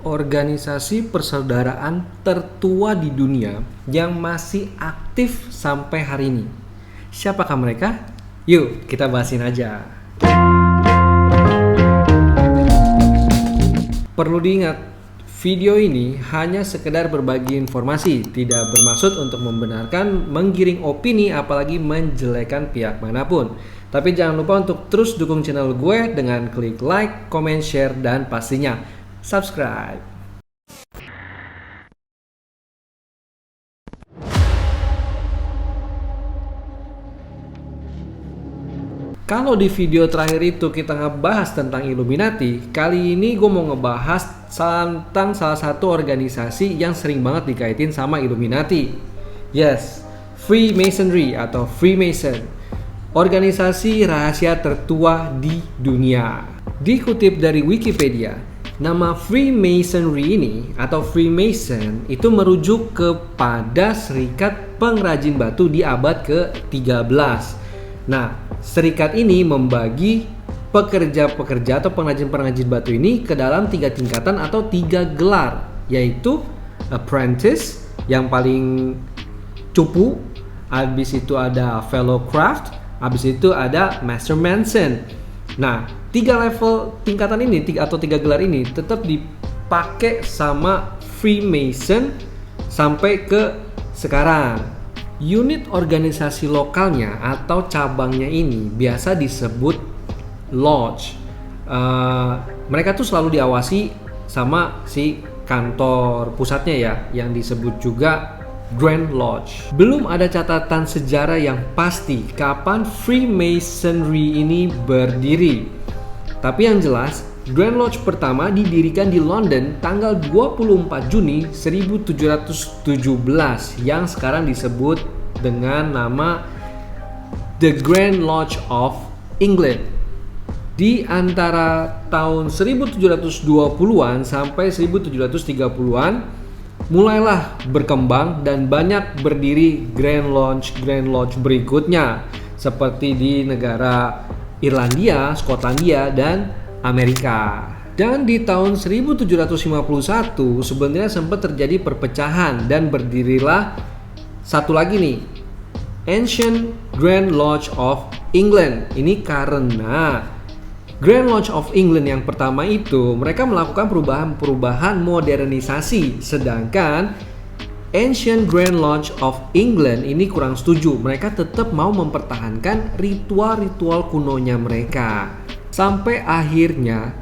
organisasi persaudaraan tertua di dunia yang masih aktif sampai hari ini. Siapakah mereka? Yuk, kita bahasin aja. Perlu diingat, video ini hanya sekedar berbagi informasi, tidak bermaksud untuk membenarkan, menggiring opini, apalagi menjelekan pihak manapun. Tapi jangan lupa untuk terus dukung channel gue dengan klik like, comment, share, dan pastinya subscribe. Kalau di video terakhir itu kita ngebahas tentang Illuminati, kali ini gue mau ngebahas tentang salah satu organisasi yang sering banget dikaitin sama Illuminati. Yes, Freemasonry atau Freemason, organisasi rahasia tertua di dunia. Dikutip dari Wikipedia, nama Freemasonry ini atau Freemason itu merujuk kepada serikat pengrajin batu di abad ke-13. Nah, serikat ini membagi pekerja-pekerja atau pengrajin-pengrajin batu ini ke dalam 3 tingkatan atau 3 gelar, yaitu apprentice yang paling cupu, habis itu ada fellow craft, habis itu ada master mason. Nah, 3 level tingkatan ini atau 3 gelar ini tetap dipakai sama Freemason sampai ke sekarang. Unit organisasi lokalnya atau cabangnya ini biasa disebut lodge. Mereka tuh selalu diawasi sama si kantor pusatnya ya, yang disebut juga Grand Lodge. Belum ada catatan sejarah yang pasti kapan Freemasonry ini berdiri. Tapi yang jelas, Grand Lodge pertama didirikan di London tanggal 24 Juni 1717 yang sekarang disebut dengan nama The Grand Lodge of England. Di antara tahun 1720-an sampai 1730-an mulailah berkembang dan banyak berdiri Grand Lodge berikutnya seperti di negara Irlandia, Skotlandia, dan Amerika. Dan di tahun 1751 sebenarnya sempat terjadi perpecahan dan berdirilah satu lagi nih, Ancient Grand Lodge of England. Ini karena Grand Lodge of England yang pertama itu mereka melakukan perubahan modernisasi, sedangkan Ancient Grand Lodge of England ini kurang setuju. Mereka tetap mau mempertahankan ritual-ritual kunonya mereka. Sampai akhirnya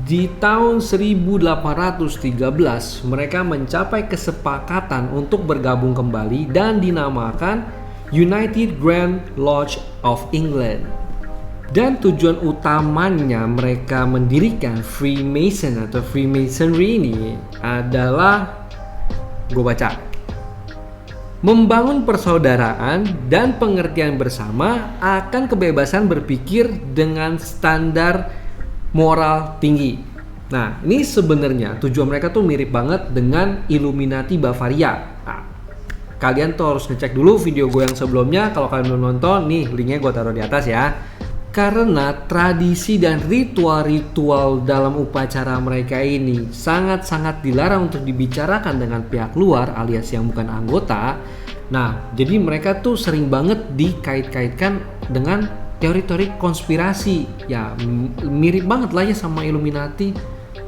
di tahun 1813 mereka mencapai kesepakatan untuk bergabung kembali dan dinamakan United Grand Lodge of England. Dan tujuan utamanya mereka mendirikan Freemason atau Freemasonry ini adalah, gue baca, membangun persaudaraan dan pengertian bersama akan kebebasan berpikir dengan standar moral tinggi. Nah, ini sebenarnya tujuan mereka tuh mirip banget dengan Illuminati Bavaria. Nah, kalian tuh harus ngecek dulu video gue yang sebelumnya. Kalau kalian belum nonton, nih linknya gue taruh di atas ya. Karena tradisi dan ritual-ritual dalam upacara mereka ini sangat-sangat dilarang untuk dibicarakan dengan pihak luar alias yang bukan anggota. Nah, jadi mereka tuh sering banget dikait-kaitkan dengan teori-teori konspirasi. Ya, mirip banget lah ya sama Illuminati.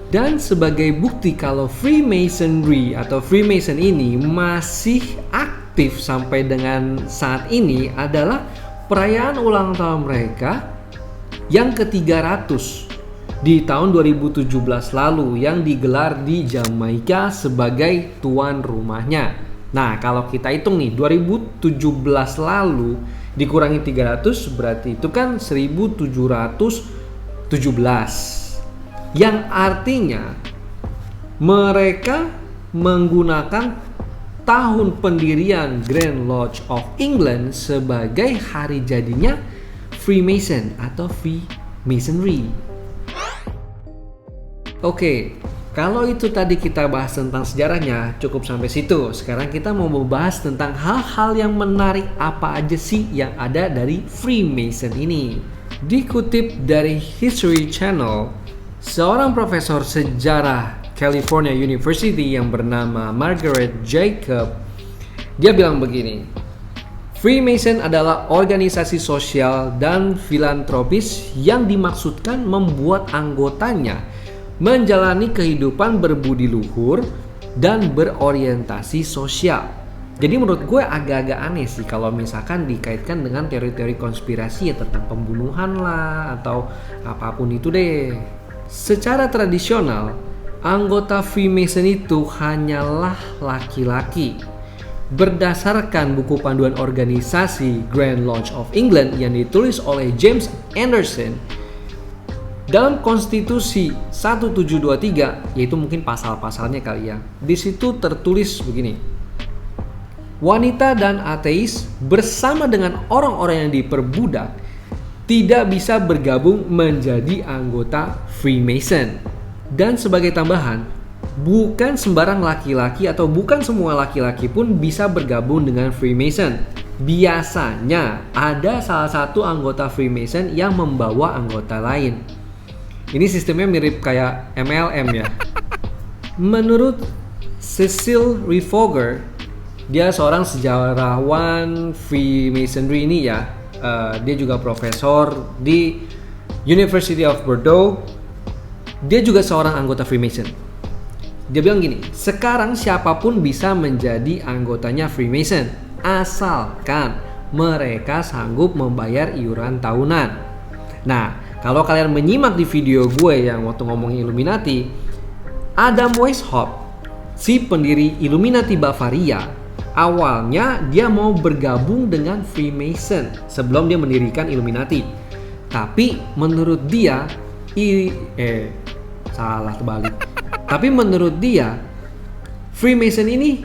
Dan sebagai bukti kalau Freemasonry atau Freemason ini masih aktif sampai dengan saat ini adalah perayaan ulang tahun mereka yang ke-300 di tahun 2017 lalu yang digelar di Jamaika sebagai tuan rumahnya. Nah, kalau kita hitung nih 2017 lalu dikurangi 300 berarti itu kan 1717. Yang artinya mereka menggunakan tahun pendirian Grand Lodge of England sebagai hari jadinya Freemason atau Freemasonry. Oke, kalau itu tadi kita bahas tentang sejarahnya, cukup sampai situ. Sekarang kita mau membahas tentang hal-hal yang menarik apa aja sih yang ada dari Freemason ini. Dikutip dari History Channel, seorang profesor sejarah California University yang bernama Margaret Jacob. Dia bilang begini, Freemason adalah organisasi sosial dan filantropis yang dimaksudkan membuat anggotanya menjalani kehidupan berbudi luhur dan berorientasi sosial. Jadi menurut gue agak-agak aneh sih kalau misalkan dikaitkan dengan teori-teori konspirasi ya tentang pembunuhan lah atau apapun itu deh. Secara tradisional, anggota Freemason itu hanyalah laki-laki. Berdasarkan buku panduan organisasi Grand Lodge of England yang ditulis oleh James Anderson, dalam konstitusi 1723, yaitu mungkin pasal-pasalnya kali ya, di situ tertulis begini, wanita dan ateis bersama dengan orang-orang yang diperbudak tidak bisa bergabung menjadi anggota Freemason. Dan sebagai tambahan, bukan sembarang laki-laki atau bukan semua laki-laki pun bisa bergabung dengan Freemason. Biasanya ada salah satu anggota Freemason yang membawa anggota lain. Ini sistemnya mirip kayak MLM ya. Menurut Cecil Refoger, dia seorang sejarawan Freemasonry ini ya. Dia juga profesor di University of Bordeaux. Dia juga seorang anggota Freemason. Dia bilang gini, sekarang siapapun bisa menjadi anggotanya Freemason asalkan mereka sanggup membayar iuran tahunan. Nah, kalau kalian menyimak di video gue yang waktu ngomongin Illuminati, Adam Weishaupt, si pendiri Illuminati Bavaria, awalnya dia mau bergabung dengan Freemason sebelum dia mendirikan Illuminati. Tapi menurut dia, Tapi menurut dia, Freemason ini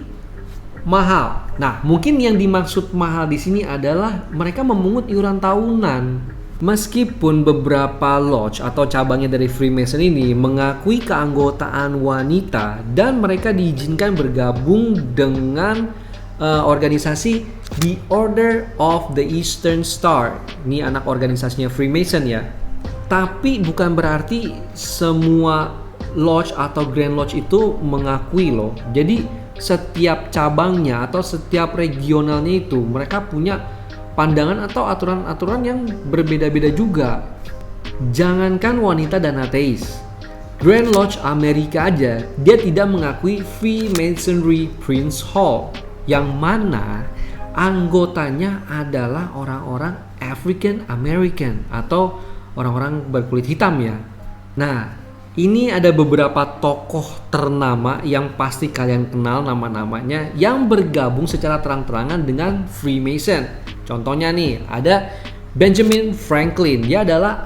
mahal. Nah, mungkin yang dimaksud mahal di sini adalah mereka memungut iuran tahunan. Meskipun beberapa lodge atau cabangnya dari Freemason ini mengakui keanggotaan wanita dan mereka diizinkan bergabung dengan organisasi The Order of the Eastern Star. Ini anak organisasinya Freemason ya. Tapi bukan berarti semua lodge atau Grand Lodge itu mengakui loh. Jadi setiap cabangnya atau setiap regionalnya itu mereka punya pandangan atau aturan-aturan yang berbeda-beda juga. Jangankan wanita dan ateis, Grand Lodge Amerika aja dia tidak mengakui Freemasonry Prince Hall, yang mana anggotanya adalah orang-orang African American atau orang-orang berkulit hitam ya. Nah, ini ada beberapa tokoh ternama yang pasti kalian kenal nama-namanya yang bergabung secara terang-terangan dengan Freemason. Contohnya nih, ada Benjamin Franklin. Dia adalah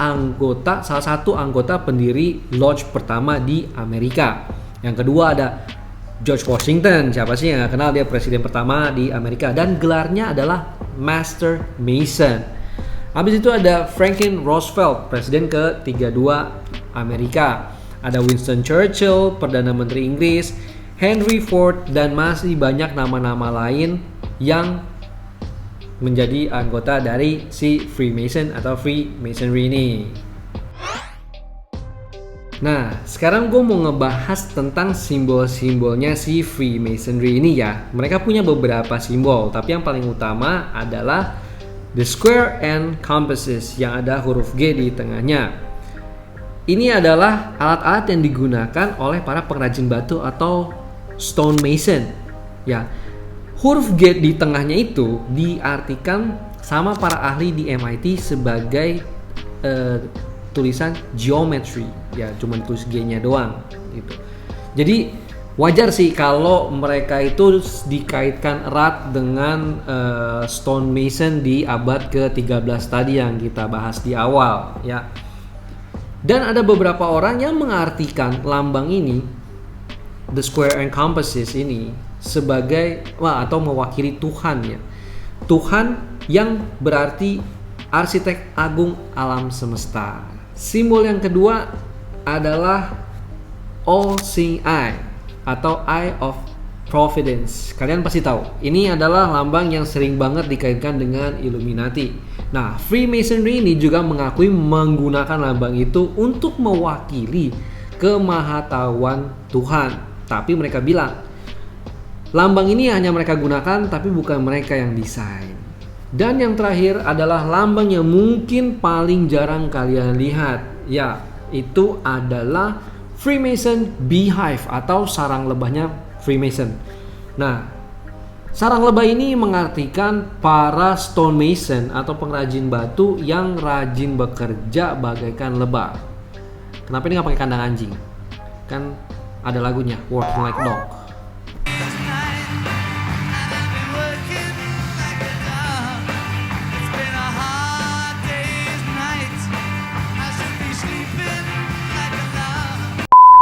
salah satu anggota pendiri lodge pertama di Amerika. Yang kedua ada George Washington. Siapa sih yang gak kenal, dia presiden pertama di Amerika. Dan gelarnya adalah Master Mason. Habis itu ada Franklin Roosevelt, presiden ke-32 Amerika. Ada Winston Churchill, Perdana Menteri Inggris, Henry Ford, dan masih banyak nama-nama lain yang menjadi anggota dari si Freemason atau Freemasonry ini. Nah, sekarang gue mau ngebahas tentang simbol-simbolnya si Freemasonry ini ya. Mereka punya beberapa simbol, tapi yang paling utama adalah the square and compasses yang ada huruf G di tengahnya. Ini adalah alat-alat yang digunakan oleh para pengrajin batu atau stonemason. Ya, huruf G di tengahnya itu diartikan sama para ahli di MIT sebagai tulisan geometry. Ya, cuma tulis G-nya doang gitu. Jadi wajar sih kalau mereka itu dikaitkan erat dengan stonemason di abad ke-13 tadi yang kita bahas di awal ya. Dan ada beberapa orang yang mengartikan lambang ini, the square and compasses ini, sebagai atau mewakili Tuhan ya. Tuhan yang berarti arsitek agung alam semesta. Simbol yang kedua adalah all-seeing eye atau eye of providence. Kalian pasti tahu, ini adalah lambang yang sering banget dikaitkan dengan Illuminati. Nah, Freemasonry ini juga mengakui menggunakan lambang itu untuk mewakili kemahatauan Tuhan. Tapi mereka bilang, lambang ini hanya mereka gunakan tapi bukan mereka yang desain. Dan yang terakhir adalah lambang yang mungkin paling jarang kalian lihat. Ya, itu adalah Freemason Beehive atau sarang lebahnya Freemason. Nah, sarang lebah ini mengartikan para stonemason atau pengrajin batu yang rajin bekerja bagaikan lebah. Kenapa ini nggak pakai kandang anjing? Kan ada lagunya, Work Like Dog.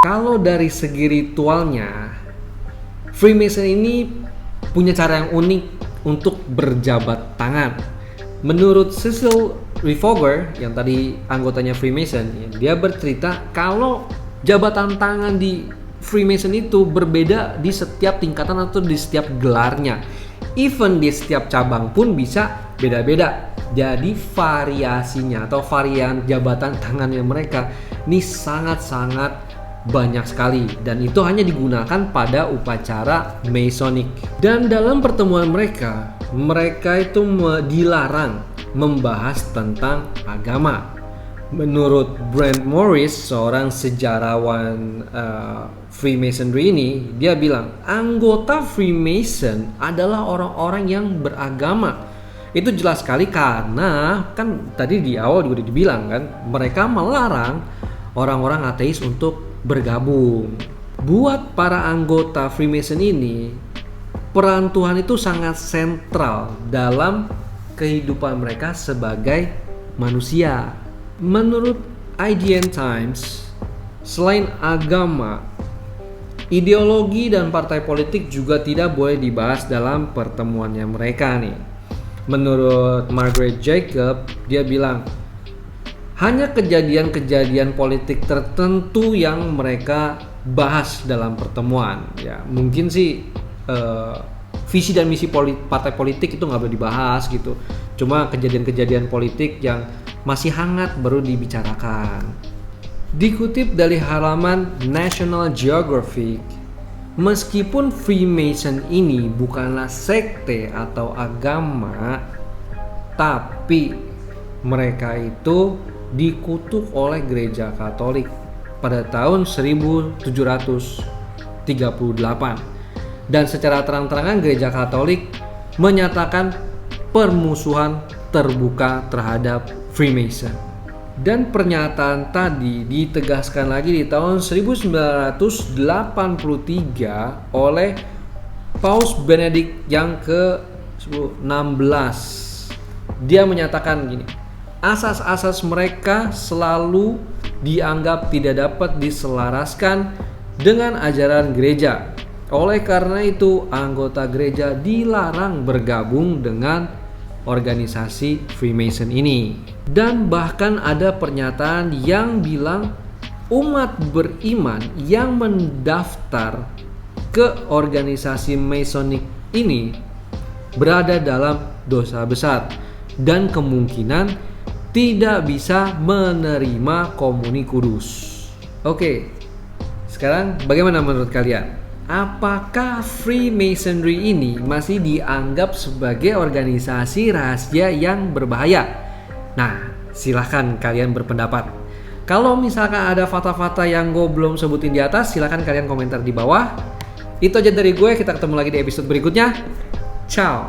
Kalau dari segi ritualnya, Freemason ini punya cara yang unik untuk berjabat tangan. Menurut Cecil Refoger yang tadi anggotanya Freemason, dia bercerita kalau jabatan tangan di Freemason itu berbeda di setiap tingkatan atau di setiap gelarnya. Even di setiap cabang pun bisa beda-beda. Jadi variasinya atau varian jabatan tangannya mereka ini sangat-sangat banyak sekali, dan itu hanya digunakan pada upacara Masonic. Dan dalam pertemuan mereka itu dilarang membahas tentang agama. Menurut Brent Morris, seorang sejarawan Freemasonry ini, dia bilang anggota Freemason adalah orang-orang yang beragama. Itu jelas sekali karena kan tadi di awal juga dibilang kan, mereka melarang orang-orang ateis untuk bergabung. Buat para anggota Freemason ini, peran Tuhan itu sangat sentral dalam kehidupan mereka sebagai manusia. Menurut IGN Times, selain agama, ideologi dan partai politik juga tidak boleh dibahas dalam pertemuannya mereka nih. Menurut Margaret Jacob, dia bilang hanya kejadian-kejadian politik tertentu yang mereka bahas dalam pertemuan. Ya, mungkin sih visi dan misi partai politik itu nggak boleh dibahas gitu. Cuma kejadian-kejadian politik yang masih hangat baru dibicarakan. Dikutip dari halaman National Geographic, meskipun Freemason ini bukanlah sekte atau agama, tapi mereka itu dikutuk oleh gereja Katolik pada tahun 1738, dan secara terang-terangan gereja Katolik menyatakan permusuhan terbuka terhadap Freemason. Dan pernyataan tadi ditegaskan lagi di tahun 1983 oleh Paus Benedict yang ke-16. Dia menyatakan gini, asas-asas mereka selalu dianggap tidak dapat diselaraskan dengan ajaran gereja. Oleh karena itu, anggota gereja dilarang bergabung dengan organisasi Freemason ini. Dan bahkan ada pernyataan yang bilang umat beriman yang mendaftar ke organisasi Masonic ini berada dalam dosa besar dan kemungkinan tidak bisa menerima komuni kudus. Oke, sekarang bagaimana menurut kalian? Apakah Freemasonry ini masih dianggap sebagai organisasi rahasia yang berbahaya? Nah, silahkan kalian berpendapat. Kalau misalkan ada fakta-fakta yang gue belum sebutin di atas, silahkan kalian komentar di bawah. Itu aja dari gue, kita ketemu lagi di episode berikutnya. Ciao.